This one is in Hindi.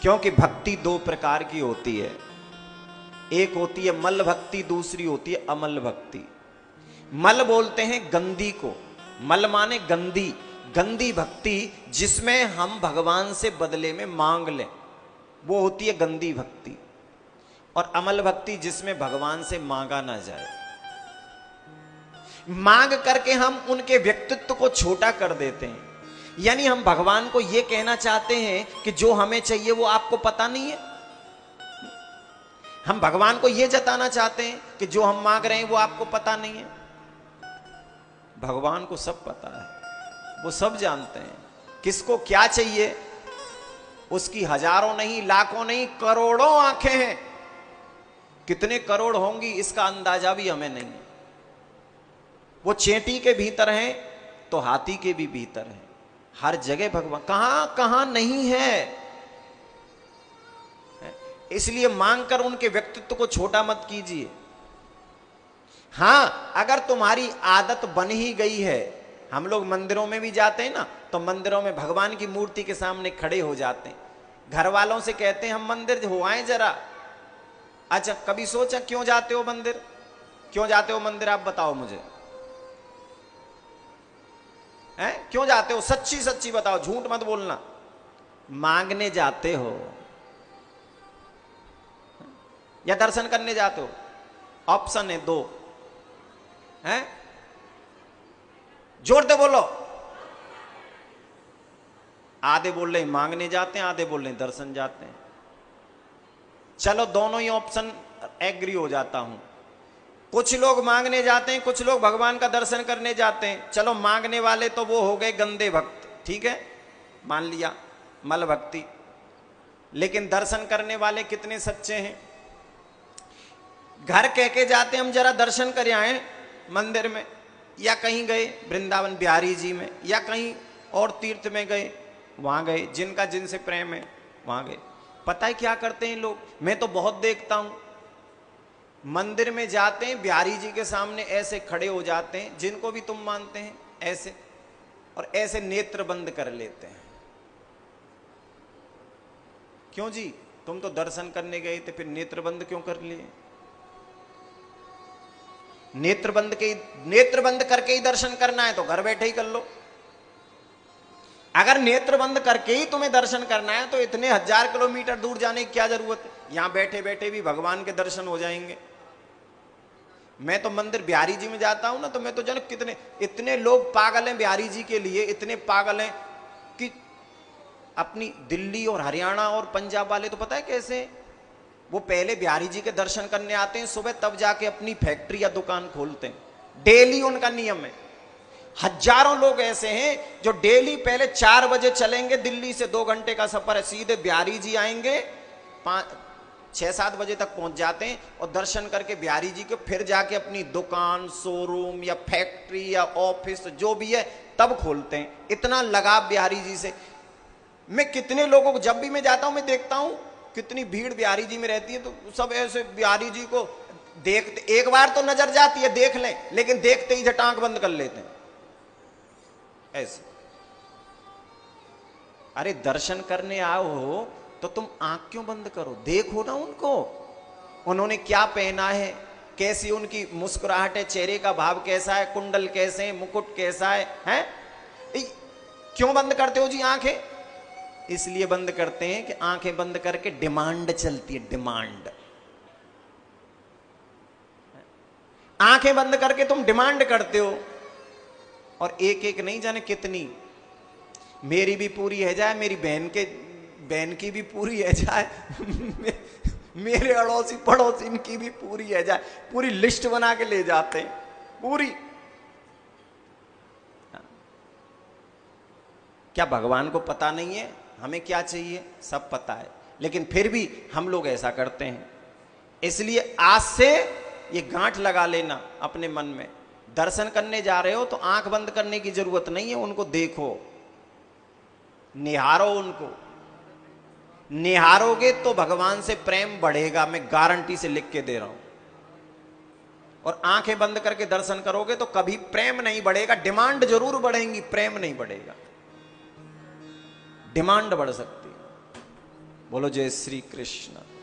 क्योंकि भक्ति दो प्रकार की होती है, एक होती है मल भक्ति, दूसरी होती है अमल भक्ति। मल बोलते हैं गंदी को, मल माने गंदी, गंदी भक्ति जिसमें हम भगवान से बदले में मांग लें, वो होती है गंदी भक्ति। और अमल भक्ति जिसमें भगवान से मांगा ना जाए, मांग करके हम उनके व्यक्तित्व को छोटा कर देते हैं। यानी हम भगवान को यह कहना चाहते हैं कि जो हमें चाहिए वो आपको पता नहीं है। हम भगवान को यह जताना चाहते हैं कि जो हम मांग रहे हैं वो आपको पता नहीं है। भगवान को सब पता है, वो सब जानते हैं किसको क्या चाहिए। उसकी हजारों नहीं, लाखों नहीं, करोड़ों आंखें हैं। कितने करोड़ होंगी इसका अंदाजा भी हमें नहीं है। वो चेंटी के भीतर है तो हाथी के भी भीतर है, हर जगह भगवान, कहां कहां नहीं है। इसलिए मांगकर उनके व्यक्तित्व को छोटा मत कीजिए। हां, अगर तुम्हारी आदत बन ही गई है, हम लोग मंदिरों में भी जाते हैं ना, तो मंदिरों में भगवान की मूर्ति के सामने खड़े हो जाते हैं, घर वालों से कहते हैं हम मंदिर हो आए जरा। अच्छा, कभी सोचा क्यों जाते हो मंदिर, क्यों जाते हो मंदिर, आप बताओ मुझे, हैं क्यों जाते हो? सच्ची सच्ची बताओ, झूठ मत बोलना। मांगने जाते हो या दर्शन करने जाते हो? ऑप्शन है दो, हैं? जोर से बोलो। आधे बोल रहे मांगने जाते हैं, आधे बोल रहे दर्शन जाते हैं। चलो दोनों ही ऑप्शन एग्री हो जाता हूं। कुछ लोग मांगने जाते हैं, कुछ लोग भगवान का दर्शन करने जाते हैं। चलो मांगने वाले तो वो हो गए गंदे भक्त, ठीक है, मान लिया, मल भक्ति। लेकिन दर्शन करने वाले कितने सच्चे हैं? घर कह के जाते हैं हम जरा दर्शन कर आए मंदिर में, या कहीं गए वृंदावन बिहारी जी में, या कहीं और तीर्थ में गए, वहां गए, जिनका जिनसे प्रेम है वहां गए। पता है क्या करते हैं लोग? मैं तो बहुत देखता हूं, मंदिर में जाते हैं, बिहारी जी के सामने ऐसे खड़े हो जाते हैं, जिनको भी तुम मानते हैं ऐसे, और ऐसे नेत्र बंद कर लेते हैं। क्यों जी, तुम तो दर्शन करने गए थे, फिर नेत्र बंद क्यों कर लिए? नेत्र बंद करके ही दर्शन करना है तो घर बैठे ही कर लो। अगर नेत्र बंद करके ही तुम्हें दर्शन करना है तो इतने 1000 किलोमीटर दूर जाने की क्या जरूरत है? यहां बैठे बैठे भी भगवान के दर्शन हो जाएंगे। मैं तो मंदिर बिहारी जी में जाता हूं ना, तो मैं तो जानो कितने, इतने लोग पागल हैं बिहारी जी के लिए, इतने पागल हैं कि अपनी दिल्ली और हरियाणा और पंजाब वाले तो पता है कैसे, वो पहले बिहारी जी के दर्शन करने आते हैं सुबह, तब जाके अपनी फैक्ट्री या दुकान खोलते हैं। डेली उनका नियम है। हजारों लोग ऐसे हैं जो डेली पहले 4 बजे चलेंगे, दिल्ली से 2 घंटे का सफर है, सीधे बिहारी जी आएंगे, 6-7 बजे तक पहुंच जाते हैं, और दर्शन करके बिहारी जी को फिर जाके अपनी दुकान, शोरूम या फैक्ट्री या ऑफिस जो भी है तब खोलते हैं। इतना लगाव बिहारी जी से। मैं कितने लोगों को जब भी मैं जाता हूं मैं देखता हूं कितनी भीड़ बिहारी जी में रहती है, तो सब ऐसे बिहारी जी को देखते, एक बार तो नजर जाती है देख लें, लेकिन देखते ही झट आंख बंद कर लेते हैं ऐसे। अरे दर्शन करने आओ हो तो तुम आंख क्यों बंद करो? देखो ना उनको, उन्होंने क्या पहना है, कैसी उनकी मुस्कुराहट है, चेहरे का भाव कैसा है, कुंडल कैसे हैं, मुकुट कैसा है, हैं? क्यों बंद करते हो जी आंखें? इसलिए बंद करते हैं कि आंखें बंद करके डिमांड चलती है, डिमांड। आंखें बंद करके तुम डिमांड करते हो, और एक एक नहीं जाने कितनी, मेरी भी पूरी है जाए, मेरी बहन की भी पूरी है जाए, मेरे अड़ोसी पड़ोसी की भी पूरी है जाए, पूरी लिस्ट बना के ले जाते हैं पूरी। क्या भगवान को पता नहीं है हमें क्या चाहिए? सब पता है, लेकिन फिर भी हम लोग ऐसा करते हैं। इसलिए आज से ये गांठ लगा लेना अपने मन में, दर्शन करने जा रहे हो तो आंख बंद करने की जरूरत नहीं है, उनको देखो, निहारो उनको। निहारोगे तो भगवान से प्रेम बढ़ेगा, मैं गारंटी से लिख के दे रहा हूं। और आंखें बंद करके दर्शन करोगे तो कभी प्रेम नहीं बढ़ेगा, डिमांड जरूर बढ़ेंगी, प्रेम नहीं बढ़ेगा। डिमांड बढ़ सकती है। बोलो जय श्री कृष्ण।